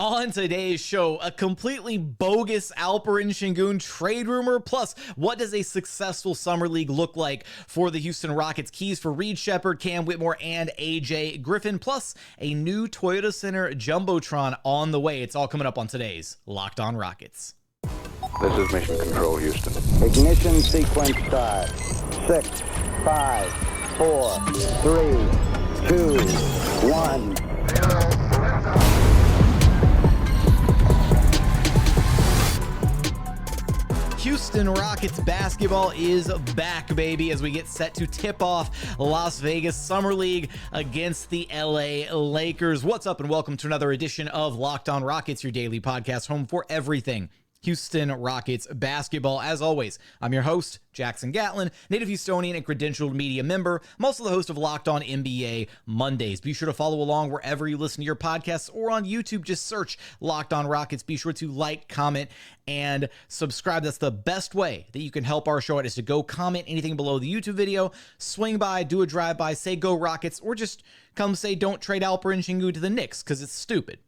On today's show, a completely bogus Alperen Sengun trade rumor, plus what does a successful summer league look like for the Houston Rockets? Keys for Reed Sheppard, Cam Whitmore, and AJ Griffin, plus a new Toyota Center jumbotron on the way. It's all coming up on today's Locked On Rockets. This is Mission Control, Houston. Ignition sequence start. 6, 5, 4, 3, 2, 1. Houston Rockets basketball is back, baby, as we get set to tip off Las Vegas Summer League against the LA Lakers. What's up, and welcome to another edition of Locked On Rockets, your daily podcast home for everything Houston Rockets basketball. As always, I'm your host, Jackson Gatlin, native Houstonian and credentialed media member. I'm also the host of Locked On NBA Mondays. Be sure to follow along wherever you listen to your podcasts or on YouTube. Just search Locked On Rockets. Be sure to like, comment, and subscribe. That's the best way that you can help our show out, is to go comment anything below the YouTube video, swing by, do a drive-by, say go Rockets, or just come say don't trade Alperen Sengun to the Knicks because it's stupid.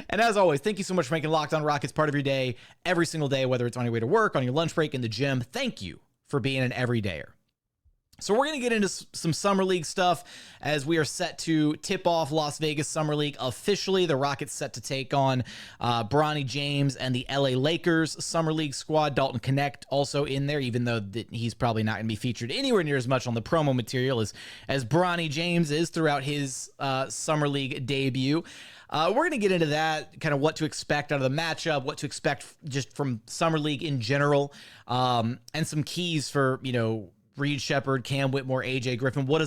And as always, thank you so much for making Locked On Rockets part of your day every single day, whether it's on your way to work, on your lunch break, in the gym. Thank you for being an everydayer. So we're going to get into some Summer League stuff as we are set to tip off Las Vegas Summer League officially. The Rockets set to take on Bronny James and the LA Lakers Summer League squad. Dalton Connect also in there, even though he's probably not going to be featured anywhere near as much on the promo material as Bronny James is throughout his Summer League debut. We're going to get into that, kind of what to expect out of the matchup, what to expect just from Summer League in general, and some keys for, Reed Sheppard, Cam Whitmore, AJ Griffin. What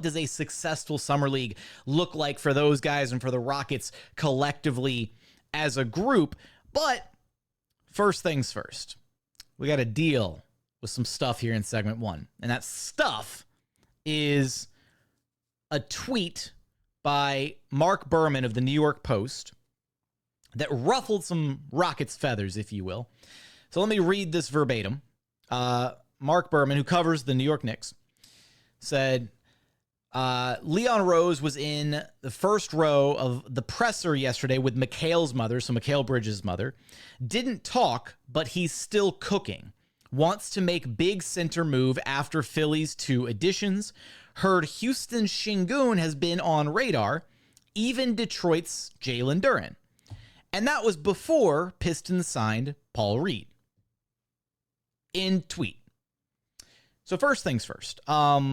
does a successful Summer League look like for those guys and for the Rockets collectively as a group? But first things first, we got to deal with some stuff here in segment one. And that stuff is a tweet by Mark Berman of the New York Post that ruffled some Rockets feathers, if you will. So let me read this verbatim. Mark Berman, who covers the New York Knicks, said, Leon Rose was in the first row of the presser yesterday with Mikhail's mother, so Mikal Bridges' mother. Didn't talk, but he's still cooking. Wants to make big center move after Philly's 2 additions. Heard Houston's Sengun has been on radar, even Detroit's Jalen Duren. And that was before Pistons signed Paul Reed. In tweet. So first things first. Yeah,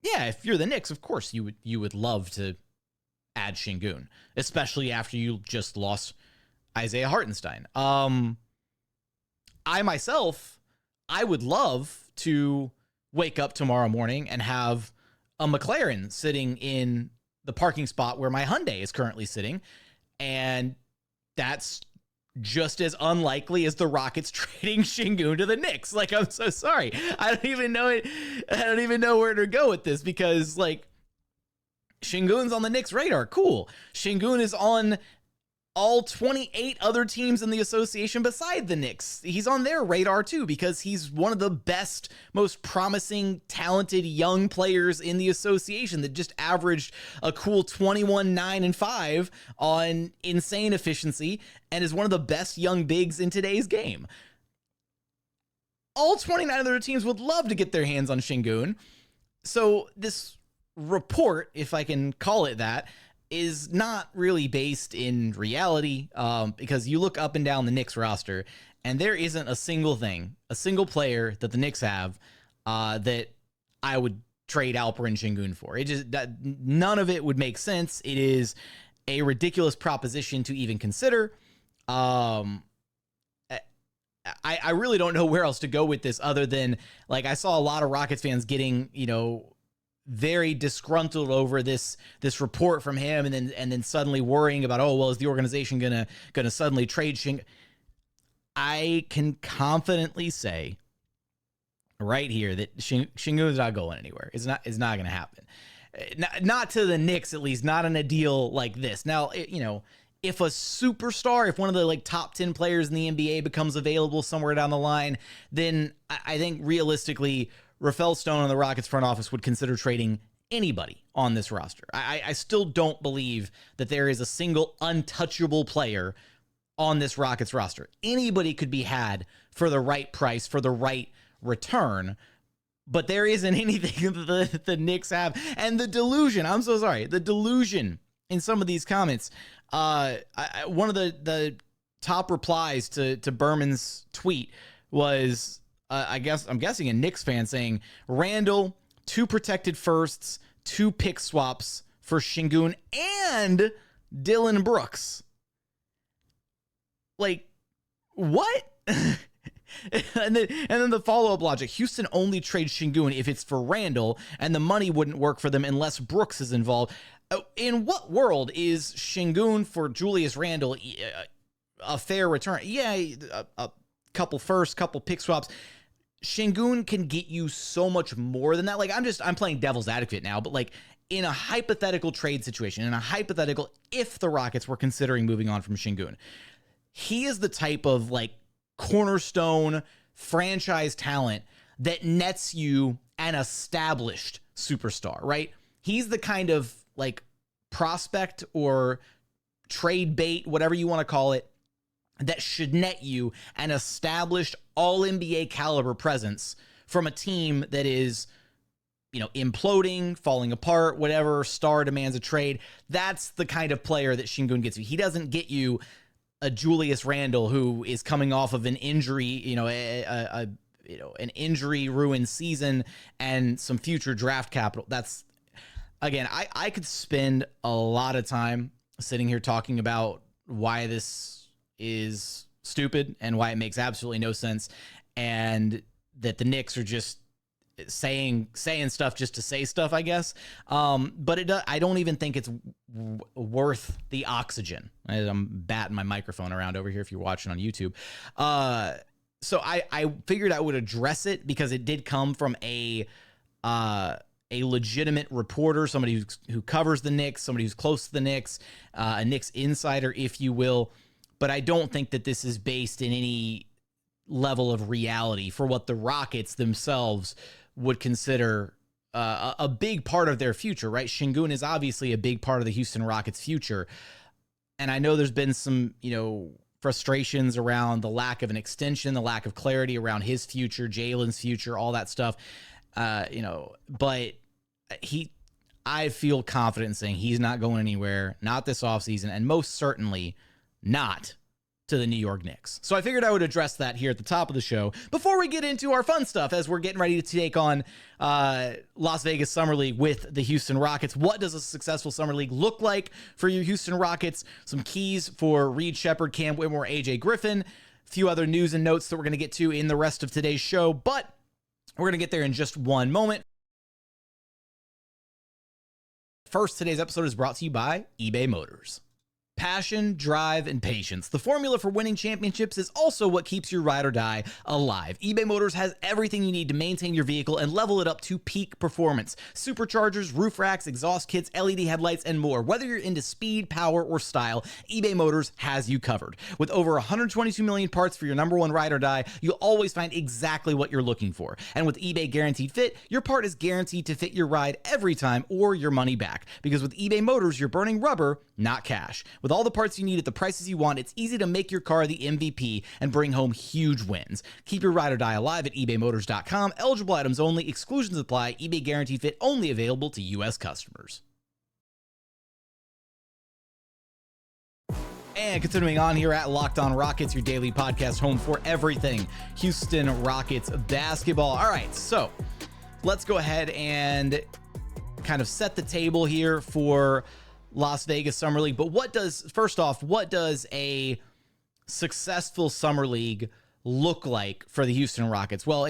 if you're the Knicks, of course you would love to add Sengun, especially after you just lost Isaiah Hartenstein. I would love to wake up tomorrow morning and have a McLaren sitting in the parking spot where my Hyundai is currently sitting, and that's just as unlikely as the Rockets trading Sengun to the Knicks. Like, I'm so sorry. I don't even know where to go with this, because Sengun's on the Knicks radar. Cool. Sengun is on all 28 other teams in the association beside the Knicks. He's on their radar too, because he's one of the best, most promising, talented young players in the association that just averaged a cool 21, 9, and 5 on insane efficiency and is one of the best young bigs in today's game. All 29 other teams would love to get their hands on Sengun. So this report, if I can call it that, is not really based in reality, because you look up and down the Knicks roster and there isn't a single player that the Knicks have that I would trade Alperen Sengun for. None of it would make sense. It is a ridiculous proposition to even consider. I really don't know where else to go with this other than, I saw a lot of Rockets fans getting, very disgruntled over this report from him, and then suddenly worrying about, is the organization gonna suddenly trade Sengun? I can confidently say right here that Sengun is not going anywhere. It's not going to happen. Not to the Knicks, at least, not in a deal like this. Now, if a superstar, if one of the top 10 players in the NBA becomes available somewhere down the line, then I think realistically, Rafael Stone and the Rockets front office would consider trading anybody on this roster. I still don't believe that there is a single untouchable player on this Rockets roster. Anybody could be had for the right price, for the right return, but there isn't anything that the Knicks have. And the delusion, I'm so sorry, the delusion in some of these comments, one of the top replies to Berman's tweet was, I'm guessing a Knicks fan saying, Randall, 2 protected firsts, 2 pick swaps for Sengun and Dillon Brooks. Like, what? And then the follow-up logic. Houston only trades Sengun if it's for Randall, and the money wouldn't work for them unless Brooks is involved. In what world is Sengun for Julius Randle a fair return? Yeah, a couple first, couple pick swaps. Sengun can get you so much more than that. Like, I'm playing devil's advocate now, but like in a hypothetical trade situation, in a hypothetical, if the Rockets were considering moving on from Sengun, he is the type of like cornerstone franchise talent that nets you an established superstar, right? He's the kind of like prospect or trade bait, whatever you want to call it, that should net you an established all-NBA caliber presence from a team that is, imploding, falling apart, whatever star demands a trade. That's the kind of player that Sengun gets you. He doesn't get you a Julius Randle who is coming off of an injury, an injury-ruined season and some future draft capital. That's, again, I could spend a lot of time sitting here talking about why this is stupid and why it makes absolutely no sense, and that the Knicks are just saying stuff just to say stuff, I guess. But I don't even think it's worth the oxygen. I'm batting my microphone around over here if you're watching on YouTube. So I figured I would address it because it did come from a legitimate reporter, somebody who covers the Knicks, somebody who's close to the Knicks, a Knicks insider, if you will. But I don't think that this is based in any level of reality for what the Rockets themselves would consider a big part of their future, right? Sengun is obviously a big part of the Houston Rockets' future. And I know there's been some, frustrations around the lack of an extension, the lack of clarity around his future, Jalen's future, all that stuff. But I feel confident in saying he's not going anywhere, not this offseason, and most certainly not to the New York Knicks. So I figured I would address that here at the top of the show before we get into our fun stuff as we're getting ready to take on Las Vegas Summer League with the Houston Rockets. What does a successful Summer League look like for your Houston Rockets? Some keys for Reed Sheppard, Cam Whitmore, AJ Griffin, a few other news and notes that we're going to get to in the rest of today's show, but we're going to get there in just one moment. First, today's episode is brought to you by eBay Motors. Passion, drive, and patience. The formula for winning championships is also what keeps your ride or die alive. eBay Motors has everything you need to maintain your vehicle and level it up to peak performance. Superchargers, roof racks, exhaust kits, LED headlights, and more. Whether you're into speed, power, or style, eBay Motors has you covered. With over 122 million parts for your number one ride or die, you'll always find exactly what you're looking for. And with eBay Guaranteed Fit, your part is guaranteed to fit your ride every time or your money back. Because with eBay Motors, you're burning rubber, not cash. With all the parts you need at the prices you want, it's easy to make your car the MVP and bring home huge wins. Keep your ride or die alive at ebaymotors.com. Eligible items only. Exclusions apply. eBay Guaranteed Fit only available to U.S. customers. And continuing on here at Locked On Rockets, your daily podcast home for everything Houston Rockets basketball. All right, so let's go ahead and kind of set the table here for Las Vegas Summer League. But what does a successful Summer League look like for the Houston Rockets? Well,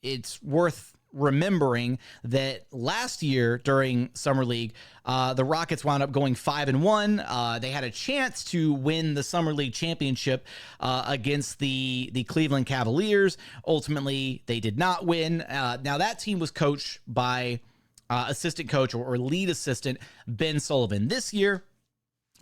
it's worth remembering that last year during Summer League, the Rockets wound up going 5-1. They had a chance to win the Summer League championship against the Cleveland Cavaliers. Ultimately, they did not win. Now, that team was coached by assistant coach or lead assistant Ben Sullivan. This year,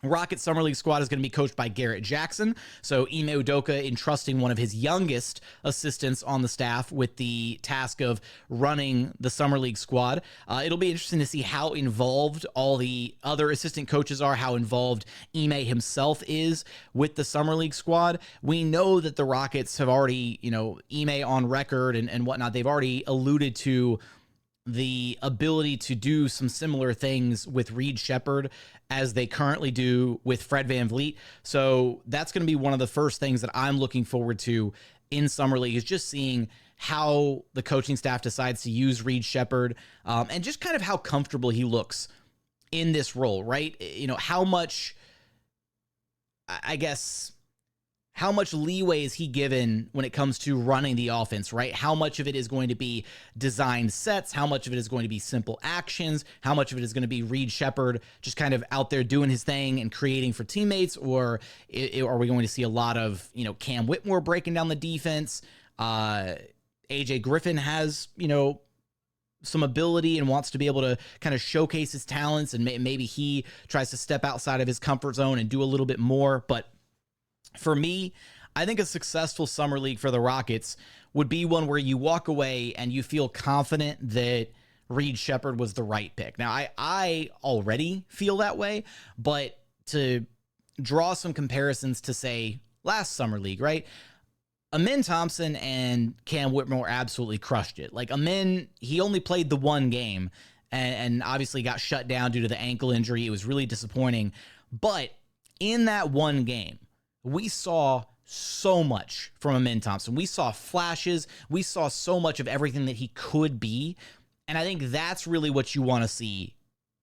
Rocket Summer League squad is going to be coached by Garrett Jackson. So Ime Udoka entrusting one of his youngest assistants on the staff with the task of running the Summer League squad. It'll be interesting to see how involved all the other assistant coaches are, how involved Ime himself is with the Summer League squad. We know that the Rockets have already, Ime on record and whatnot, they've already alluded to the ability to do some similar things with Reed Sheppard as they currently do with Fred VanVleet. So that's going to be one of the first things that I'm looking forward to in Summer League, is just seeing how the coaching staff decides to use Reed Sheppard, and just kind of how comfortable he looks in this role, right? How much, how much leeway is he given when it comes to running the offense, right? How much of it is going to be designed sets? How much of it is going to be simple actions? How much of it is going to be Reed Sheppard just kind of out there doing his thing and creating for teammates? Or are we going to see a lot of, Cam Whitmore breaking down the defense? AJ Griffin has, some ability and wants to be able to kind of showcase his talents, and maybe he tries to step outside of his comfort zone and do a little bit more. But for me, I think a successful Summer League for the Rockets would be one where you walk away and you feel confident that Reed Sheppard was the right pick. Now, I already feel that way, but to draw some comparisons to, say, last Summer League, right? Amin Thompson and Cam Whitmore absolutely crushed it. Like, Amin, he only played the one game and obviously got shut down due to the ankle injury. It was really disappointing. But in that one game, we saw so much from Amin Thompson. We saw flashes. We saw so much of everything that he could be. And I think that's really what you want to see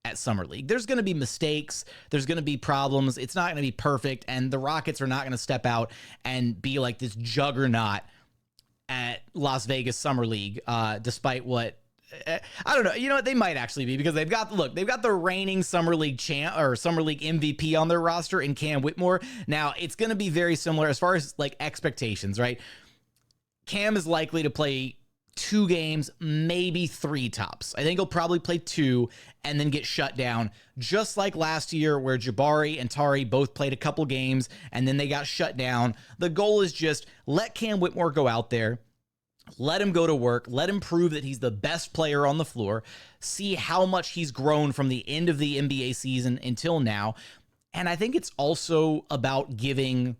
at Summer League. There's going to be mistakes. There's going to be problems. It's not going to be perfect. And the Rockets are not going to step out and be like this juggernaut at Las Vegas Summer League, despite what, I don't know. You know what? They might actually be, because they've got the reigning Summer League champ or Summer League MVP on their roster in Cam Whitmore. Now, it's going to be very similar as far as like expectations, right? Cam is likely to play 2 games, maybe 3 tops. I think he'll probably play 2 and then get shut down, just like last year where Jabari and Tari both played a couple games and then they got shut down. The goal is just let Cam Whitmore go out there, let him go to work, let him prove that he's the best player on the floor, see how much he's grown from the end of the NBA season until now. And I think it's also about giving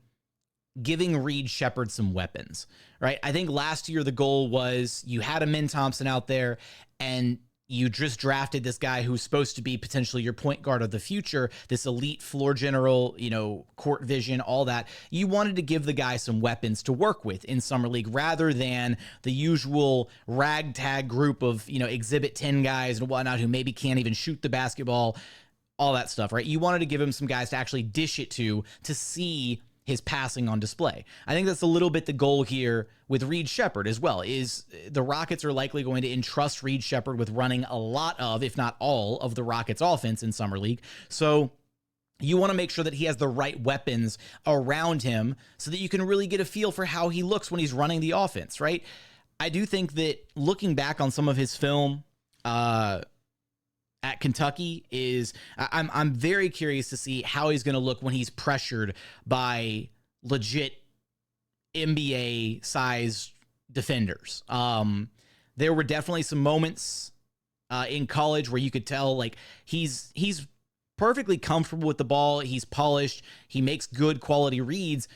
Reed Sheppard some weapons, right? I think last year the goal was you had Amin Thompson out there and you just drafted this guy who's supposed to be potentially your point guard of the future, this elite floor general, court vision, all that. You wanted to give the guy some weapons to work with in Summer League rather than the usual ragtag group of, Exhibit 10 guys and whatnot who maybe can't even shoot the basketball, all that stuff, right? You wanted to give him some guys to actually dish it to see his passing on display. I think that's a little bit the goal here with Reed Sheppard as well, is the Rockets are likely going to entrust Reed Sheppard with running a lot of, if not all, of the Rockets offense in Summer League. So you want to make sure that he has the right weapons around him so that you can really get a feel for how he looks when he's running the offense, right? I do think that looking back on some of his film, at Kentucky I'm very curious to see how he's going to look when he's pressured by legit NBA size defenders. There were definitely some moments in college where you could tell like he's perfectly comfortable with the ball. He's polished. He makes good quality reads,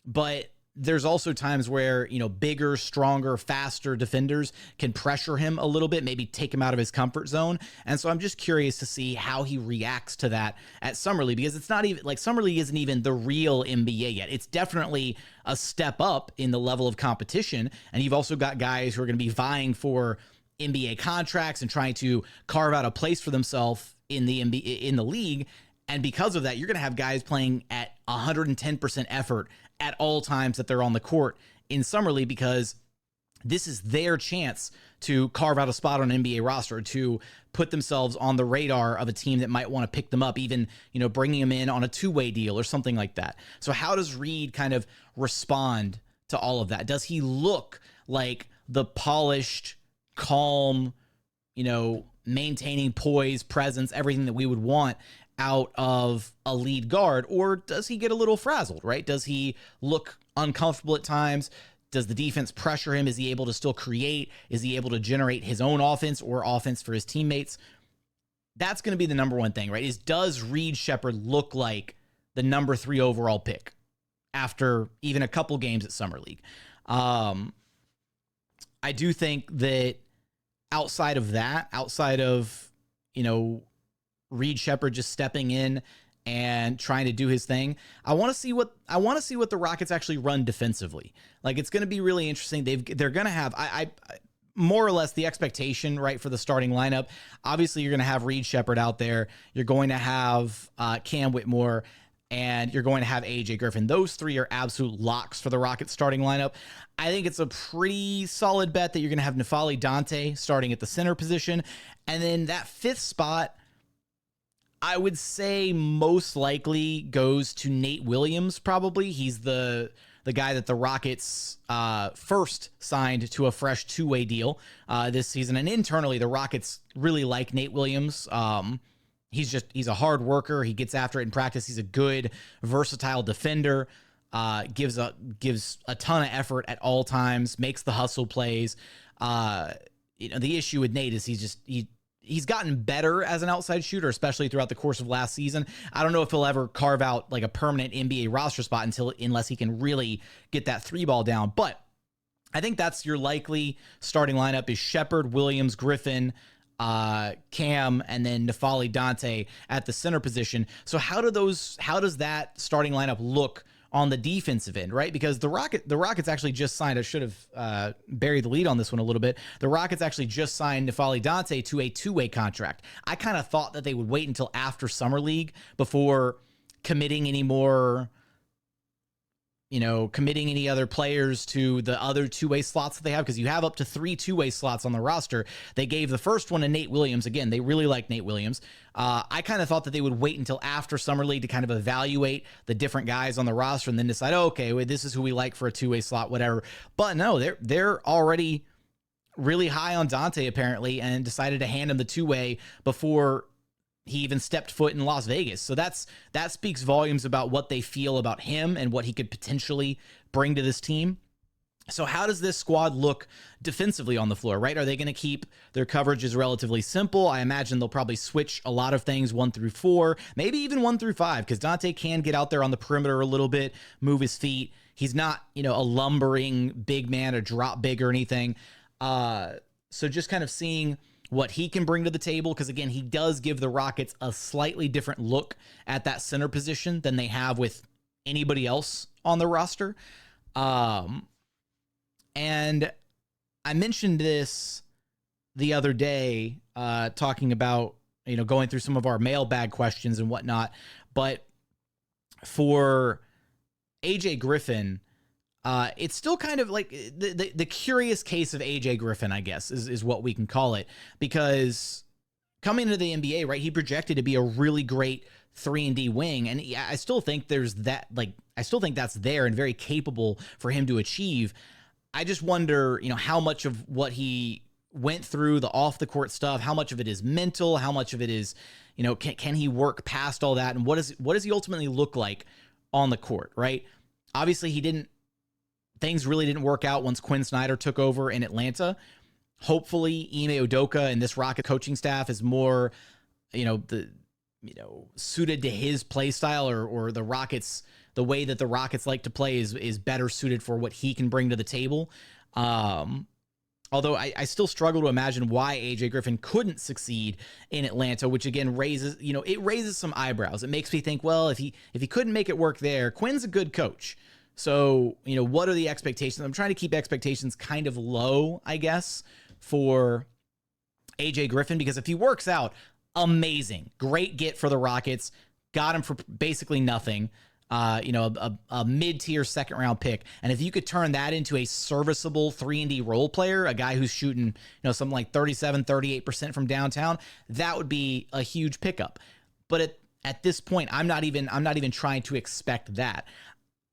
but there's also times where, bigger, stronger, faster defenders can pressure him a little bit, maybe take him out of his comfort zone. And so I'm just curious to see how he reacts to that at Summer League, because it's not even like Summer League isn't even the real NBA yet. It's definitely a step up in the level of competition. And you've also got guys who are going to be vying for NBA contracts and trying to carve out a place for themselves in the NBA, in the league. And because of that, you're going to have guys playing at 110% effort at all times that they're on the court in Summer League, because this is their chance to carve out a spot on an NBA roster, to put themselves on the radar of a team that might want to pick them up, even, bringing them in on a 2-way deal or something like that. So how does Reed kind of respond to all of that? Does he look like the polished, calm, maintaining poise, presence, everything that we would want out of a lead guard, or does he get a little frazzled, right? Does he look uncomfortable at times? Does the defense pressure him? Is he able to still create? Is he able to generate his own offense or offense for his teammates? That's going to be the number one thing, right? Does Reed Sheppard look like the number 3 overall pick after even a couple games at Summer League? I do think that outside of that, outside of, Reed Sheppard just stepping in and trying to do his thing, I want to see what the Rockets actually run defensively. Like, it's going to be really interesting. They're going to have I more or less the expectation, right, for the starting lineup. Obviously, you're going to have Reed Sheppard out there. You're going to have Cam Whitmore, and you're going to have AJ Griffin. Those 3 are absolute locks for the Rockets starting lineup. I think it's a pretty solid bet that you're going to have N'Faly Dante starting at the center position. And then that 5th spot, I would say most likely goes to Nate Williams, probably. He's the guy that the Rockets first signed to a fresh 2-way deal this season. And internally, the Rockets really like Nate Williams. He's a hard worker. He gets after it in practice. He's a good, versatile defender. Gives a ton of effort at all times. Makes the hustle plays. The issue with Nate is he's gotten better as an outside shooter, especially throughout the course of last season. I don't know if he'll ever carve out like a permanent NBA roster spot unless he can really get that 3-ball down. But I think that's your likely starting lineup is Sheppard, Williams, Griffin, Cam, and then N'Faly Dante at the center position. So how does that starting lineup look on the defensive end, right? Because the Rockets actually just signed, I should have buried the lead on this one a little bit. The Rockets actually just signed N'Faly Dante to a 2-way contract. I kind of thought that they would wait until after Summer League before committing any more, committing any other players to the other 2-way slots that they have, because you have up to 3 2-way slots on the roster. They gave the first one to Nate Williams. Again, they really like Nate Williams. I kind of thought that they would wait until after Summer League to kind of evaluate the different guys on the roster and then decide, okay, well, this is who we like for a 2-way slot, whatever. But no, they're already really high on Dante apparently, and decided to hand him the 2-way before he even stepped foot in Las Vegas. So that speaks volumes about what they feel about him and what he could potentially bring to this team. So how does this squad look defensively on the floor, right? Are they going to keep their coverages relatively simple? I imagine they'll probably switch a lot of things 1 through 4, maybe even 1 through 5, because Dante can get out there on the perimeter a little bit, move his feet. He's not, a lumbering big man, a drop big or anything. So just kind of seeing what he can bring to the table, because again, he does give the Rockets a slightly different look at that center position than they have with anybody else on the roster. And I mentioned this the other day, talking about, going through some of our mailbag questions and whatnot, but for AJ Griffin, it's still kind of like the curious case of AJ Griffin, I guess, is what we can call it, because coming into the NBA, right, he projected to be a really great 3-and-D wing, and I still think there's that, I still think that's there and very capable for him to achieve. I just wonder, how much of what he went through, the off the court stuff, how much of it is mental, how much of it is, can he work past all that, and what does he ultimately look like on the court, right? Obviously, things really didn't work out once Quinn Snyder took over in Atlanta. Hopefully, Ime Udoka and this Rocket coaching staff is more, suited to his play style, or the Rockets, the way that the Rockets like to play is better suited for what he can bring to the table. Although I still struggle to imagine why AJ Griffin couldn't succeed in Atlanta, which again raises some eyebrows. It makes me think, well, if he couldn't make it work there, Quinn's a good coach. So, what are the expectations? I'm trying to keep expectations kind of low, I guess, for AJ Griffin, because if he works out, amazing. Great get for the Rockets. Got him for basically nothing. A mid-tier second-round pick. And if you could turn that into a serviceable 3-and-D role player, a guy who's shooting, something like 37, 38% from downtown, that would be a huge pickup. But at this point, I'm not even trying to expect that.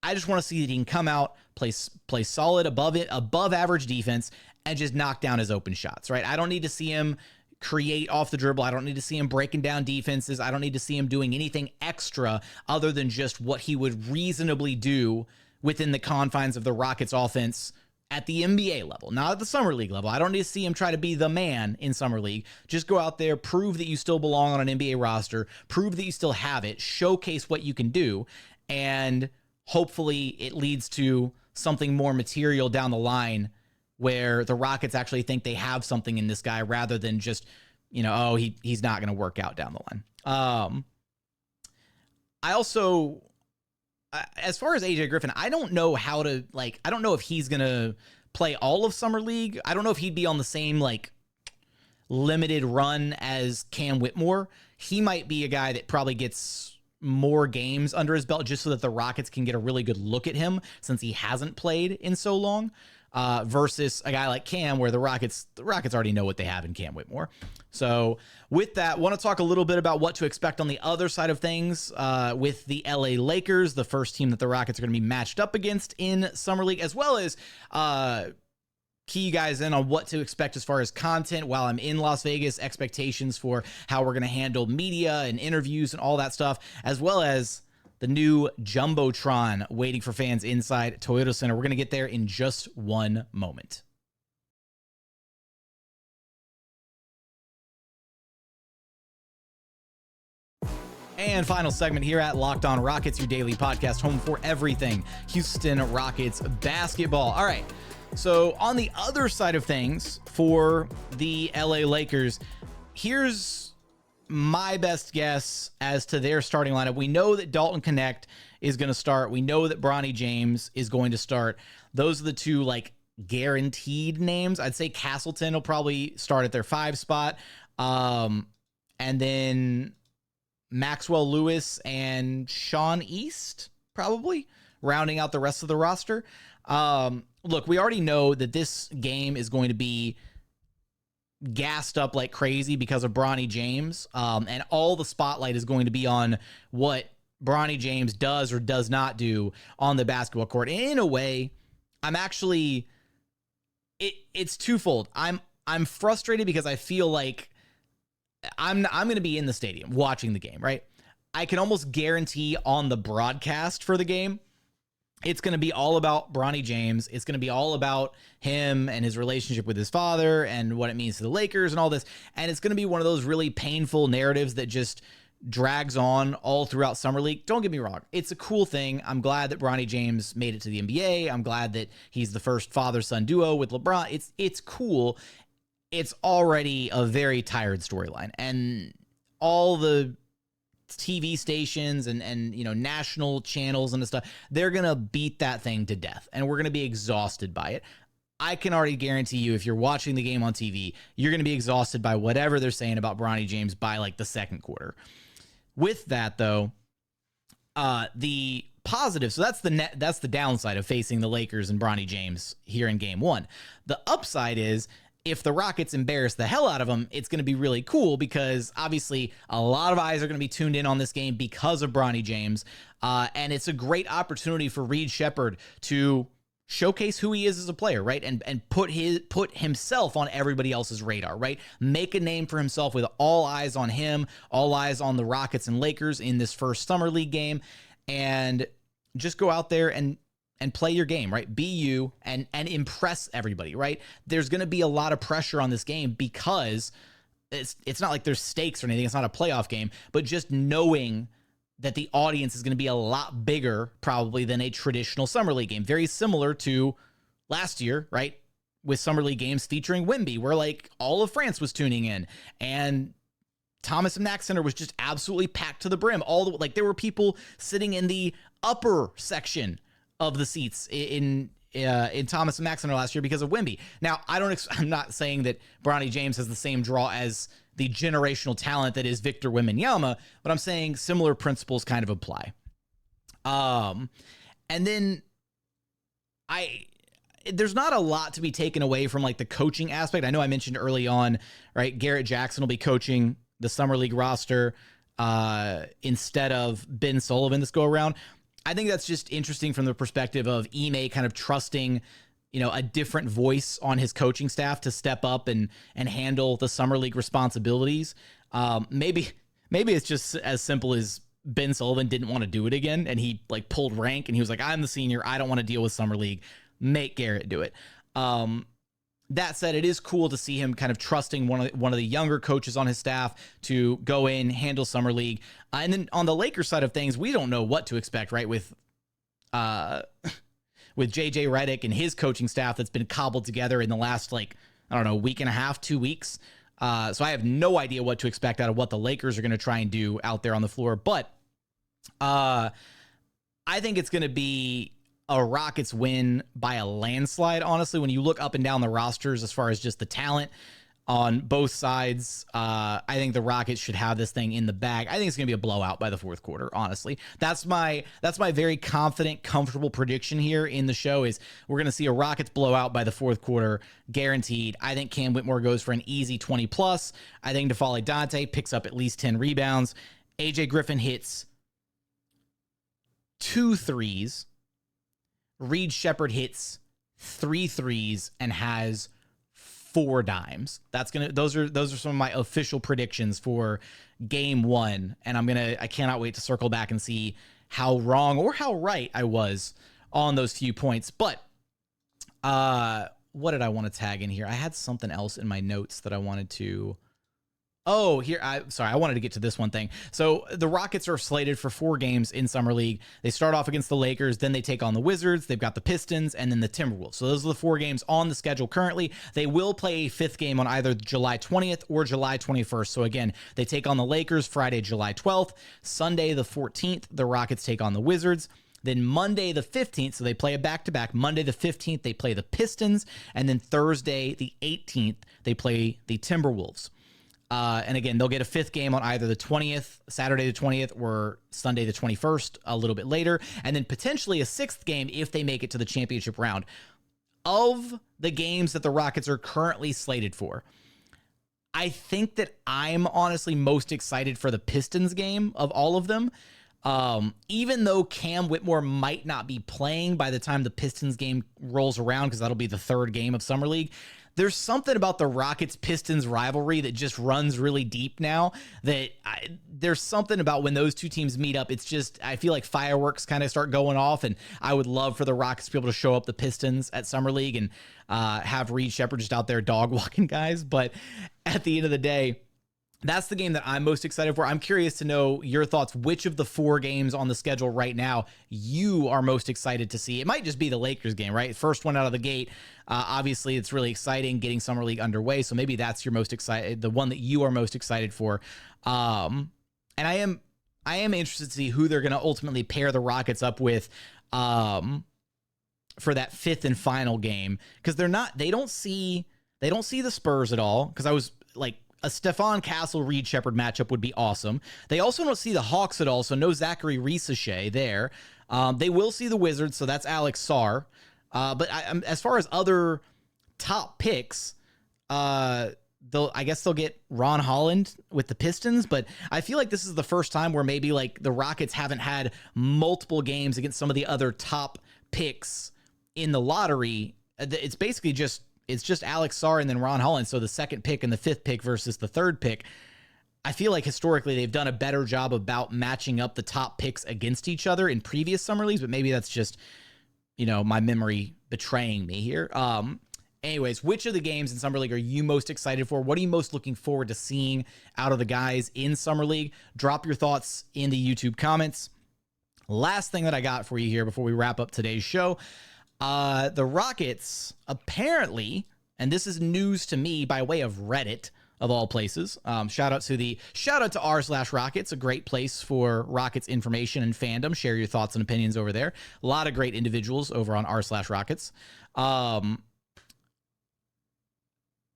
I just want to see that he can come out, play solid above average defense, and just knock down his open shots, right? I don't need to see him create off the dribble. I don't need to see him breaking down defenses. I don't need to see him doing anything extra other than just what he would reasonably do within the confines of the Rockets offense at the NBA level, not at the Summer League level. I don't need to see him try to be the man in Summer League. Just go out there, prove that you still belong on an NBA roster, prove that you still have it, showcase what you can do, and hopefully it leads to something more material down the line where the Rockets actually think they have something in this guy rather than just, he's not going to work out down the line. I also, as far as AJ Griffin, I don't know I don't know if he's going to play all of Summer League. I don't know if he'd be on the same, limited run as Cam Whitmore. He might be a guy that probably gets more games under his belt just so that the Rockets can get a really good look at him since he hasn't played in so long, versus a guy like Cam where the Rockets already know what they have in Cam Whitmore. So with that, want to talk a little bit about what to expect on the other side of things with the LA Lakers, the first team that the Rockets are going to be matched up against in Summer League, as well as key you guys in on what to expect as far as content while I'm in Las Vegas, expectations for how we're going to handle media and interviews and all that stuff, as well as the new jumbotron waiting for fans inside Toyota Center. We're going to get there in just one moment. And final segment here at Locked On Rockets, your daily podcast, home for everything Houston Rockets basketball. All right, so on the other side of things for the LA Lakers, here's my best guess as to their starting lineup. We know that Dalton Connect is going to start. We know that Bronny James is going to start. Those are the two guaranteed names. I'd say Castleton will probably start at their 5 spot. And then Maxwell Lewis and Sean East probably rounding out the rest of the roster. Look, we already know that this game is going to be gassed up like crazy because of Bronny James. And all the spotlight is going to be on what Bronny James does or does not do on the basketball court. And in a way, I'm actually, it's twofold. I'm frustrated because I feel like I'm going to be in the stadium watching the game, right? I can almost guarantee on the broadcast for the game, it's going to be all about Bronny James. It's going to be all about him and his relationship with his father and what it means to the Lakers and all this. And it's going to be one of those really painful narratives that just drags on all throughout Summer League. Don't get me wrong. It's a cool thing. I'm glad that Bronny James made it to the NBA. I'm glad that he's the first father-son duo with LeBron. It's cool. It's already a very tired storyline, and all the TV stations and national channels and stuff, they're going to beat that thing to death, and we're going to be exhausted by it. I can already guarantee you, if you're watching the game on TV, you're going to be exhausted by whatever they're saying about Bronny James by the second quarter. With that though, the positive, so that's the downside of facing the Lakers and Bronny James here in game 1. The upside is, if the Rockets embarrass the hell out of them, it's going to be really cool because obviously a lot of eyes are going to be tuned in on this game because of Bronny James. And it's a great opportunity for Reed Sheppard to showcase who he is as a player, right? And put himself on everybody else's radar, right? Make a name for himself with all eyes on him, all eyes on the Rockets and Lakers in this first Summer League game, and just go out there and play your game, right? Be you and impress everybody, right? There's going to be a lot of pressure on this game because it's not like there's stakes or anything. It's not a playoff game, but just knowing that the audience is going to be a lot bigger probably than a traditional Summer League game. Very similar to last year, right? With Summer League games featuring Wemby, where all of France was tuning in, and Thomas and Mack Center was just absolutely packed to the brim. There were people sitting in the upper section of the seats in Thomas and Mack Center last year because of Wemby. Now, I'm not saying that Bronny James has the same draw as the generational talent that is Victor Wembanyama, but I'm saying similar principles kind of apply. And then there's not a lot to be taken away from the coaching aspect. I know I mentioned early on, right? Garrett Jackson will be coaching the Summer League roster instead of Ben Sullivan this go around. I think that's just interesting from the perspective of Ime kind of trusting, a different voice on his coaching staff to step up and handle the summer league responsibilities. Maybe it's just as simple as Ben Sullivan didn't want to do it again, and he like pulled rank, and he was like, I'm the senior, I don't want to deal with summer league. Make Garrett do it. That said, it is cool to see him kind of trusting one of the younger coaches on his staff to go in, handle summer league. And then on the Lakers side of things, we don't know what to expect, right? With JJ Redick and his coaching staff that's been cobbled together in the last, week and a half, 2 weeks. So I have no idea what to expect out of what the Lakers are going to try and do out there on the floor. But I think it's going to be a Rockets win by a landslide, honestly. When you look up and down the rosters as far as just the talent on both sides, I think the Rockets should have this thing in the bag. I think it's going to be a blowout by the fourth quarter, honestly. That's my very confident, comfortable prediction here in the show is we're going to see a Rockets blowout by the fourth quarter, guaranteed. I think Cam Whitmore goes for an easy 20+. I think N'Faly Dante picks up at least 10 rebounds. AJ Griffin hits 2 threes. Reed Sheppard hits 3 threes and has 4 dimes. Those are some of my official predictions for game 1. And I cannot wait to circle back and see how wrong or how right I was on those few points. But what did I want to tag in here? I had something else in my notes that I wanted to. Oh, here, I wanted to get to this one thing. So the Rockets are slated for 4 games in Summer League. They start off against the Lakers, then they take on the Wizards, they've got the Pistons, and then the Timberwolves. So those are the 4 games on the schedule currently. They will play a 5th game on either July 20th or July 21st. So again, they take on the Lakers Friday, July 12th. Sunday, the 14th, the Rockets take on the Wizards. Then Monday the 15th, so they play a back-to-back. Monday the 15th, they play the Pistons. And then Thursday the 18th, they play the Timberwolves. And again, they'll get a 5th game on either the 20th, Saturday the 20th, or Sunday the 21st, a little bit later. And then potentially a 6th game if they make it to the championship round. Of the games that the Rockets are currently slated for, I think that I'm honestly most excited for the Pistons game of all of them. Even though Cam Whitmore might not be playing by the time the Pistons game rolls around, because that'll be the 3rd game of Summer League, there's something about the Rockets-Pistons rivalry that just runs really deep now. There's something about when those two teams meet up, it's just, I feel like fireworks kind of start going off, and I would love for the Rockets to be able to show up the Pistons at Summer League and have Reed Sheppard just out there dog-walking guys. But at the end of the day, that's the game that I'm most excited for. I'm curious to know your thoughts. Which of the 4 games on the schedule right now you are most excited to see? It might just be the Lakers game, right? First one out of the gate. Obviously, it's really exciting getting Summer League underway. So maybe that's your most excited, the one that you are most excited for. And I am interested to see who they're going to ultimately pair the Rockets up with for that 5th and final game, because they don't see the Spurs at all. Because I was like, a Stephon Castle-Reed Sheppard matchup would be awesome. They also don't see the Hawks at all, so no Zachary Risache there. They will see the Wizards, so that's Alex Sarr. But as far as other top picks, I guess they'll get Ron Holland with the Pistons, but I feel like this is the first time where maybe like the Rockets haven't had multiple games against some of the other top picks in the lottery. It's basically just Alex Sarr and then Ron Holland. So the 2nd pick and the 5th pick versus the 3rd pick. I feel like historically they've done a better job about matching up the top picks against each other in previous summer leagues, but maybe that's just, my memory betraying me here. Anyways, which of the games in Summer League are you most excited for? What are you most looking forward to seeing out of the guys in Summer League? Drop your thoughts in the YouTube comments. Last thing that I got for you here before we wrap up today's show. The Rockets apparently, and this is news to me by way of Reddit of all places. Shout out to r/Rockets, a great place for Rockets information and fandom. Share your thoughts and opinions over there. A lot of great individuals over on r/Rockets.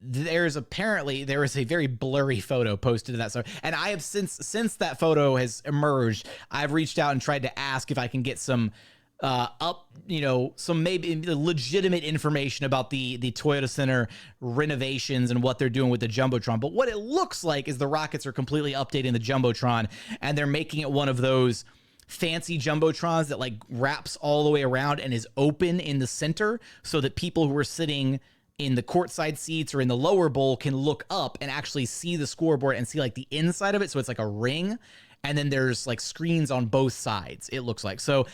There is a very blurry photo posted to that. So, and I have since that photo has emerged, I've reached out and tried to ask if I can get some some maybe legitimate information about the Toyota Center renovations and what they're doing with the jumbotron. But what it looks like is the Rockets are completely updating the jumbotron, and they're making it one of those fancy jumbotrons that like wraps all the way around and is open in the center so that people who are sitting in the courtside seats or in the lower bowl can look up and actually see the scoreboard and see like the inside of it. So it's like a ring. And then there's like screens on both sides, it looks like. So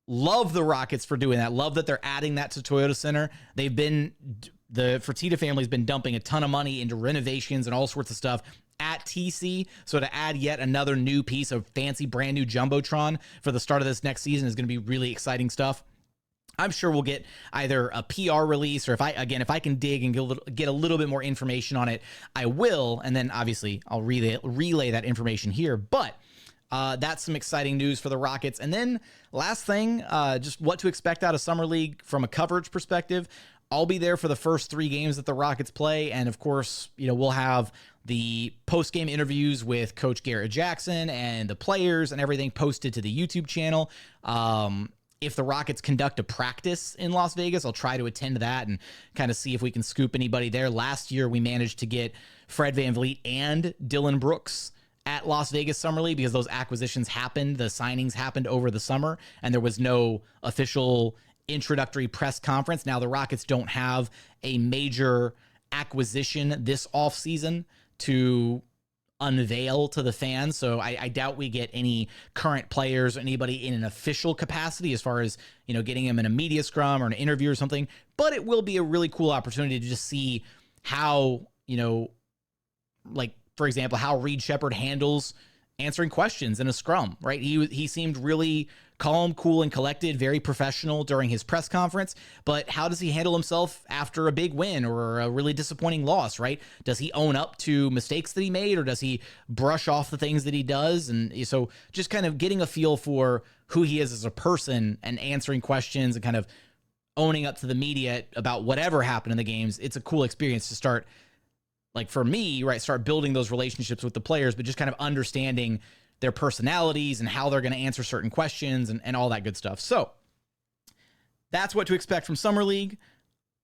love the Rockets for doing that. Love that they're adding that to Toyota Center. The Fertitta family's been dumping a ton of money into renovations and all sorts of stuff at TC. So to add yet another new piece of fancy brand new jumbotron for the start of this next season is going to be really exciting stuff. I'm sure we'll get either a PR release or if I can dig and get a little bit more information on it, I will. And then obviously I'll relay that information here. But that's some exciting news for the Rockets. And then last thing, just what to expect out of Summer League from a coverage perspective. I'll be there for the first 3 games that the Rockets play. And of course, we'll have the post-game interviews with Coach Garrett Jackson and the players and everything posted to the YouTube channel. If the Rockets conduct a practice in Las Vegas, I'll try to attend that and kind of see if we can scoop anybody there. Last year, we managed to get Fred VanVleet and Dillon Brooks at Las Vegas Summer League because those acquisitions happened. The signings happened over the summer, and there was no official introductory press conference. Now, the Rockets don't have a major acquisition this offseason to unveil to the fans, so I doubt we get any current players or anybody in an official capacity as far as getting them in a media scrum or an interview or something. But it will be a really cool opportunity to just see how like for example how Reed Sheppard handles answering questions in a scrum, right? He seemed really calm, cool, and collected, very professional during his press conference. But how does he handle himself after a big win or a really disappointing loss, right? Does he own up to mistakes that he made, or does he brush off the things that he does? And so just kind of getting a feel for who he is as a person and answering questions and kind of owning up to the media about whatever happened in the games. It's a cool experience to start, like for me, right, start building those relationships with the players, but just kind of understanding their personalities and how they're going to answer certain questions and all that good stuff. So that's what to expect from Summer League.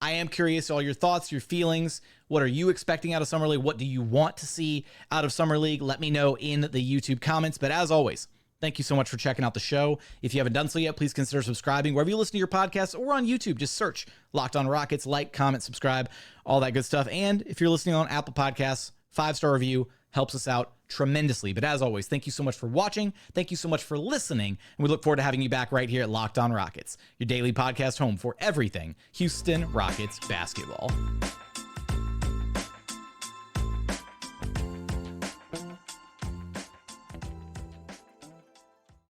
I am curious, all your thoughts, your feelings. What are you expecting out of Summer League? What do you want to see out of Summer League? Let me know in the YouTube comments. But as always, thank you so much for checking out the show. If you haven't done so yet, please consider subscribing wherever you listen to your podcasts or on YouTube. Just search Locked On Rockets, like, comment, subscribe, all that good stuff. And if you're listening on Apple Podcasts, 5-star review helps us out tremendously. But as always, thank you so much for watching. Thank you so much for listening. And we look forward to having you back right here at Locked On Rockets, your daily podcast home for everything Houston Rockets basketball.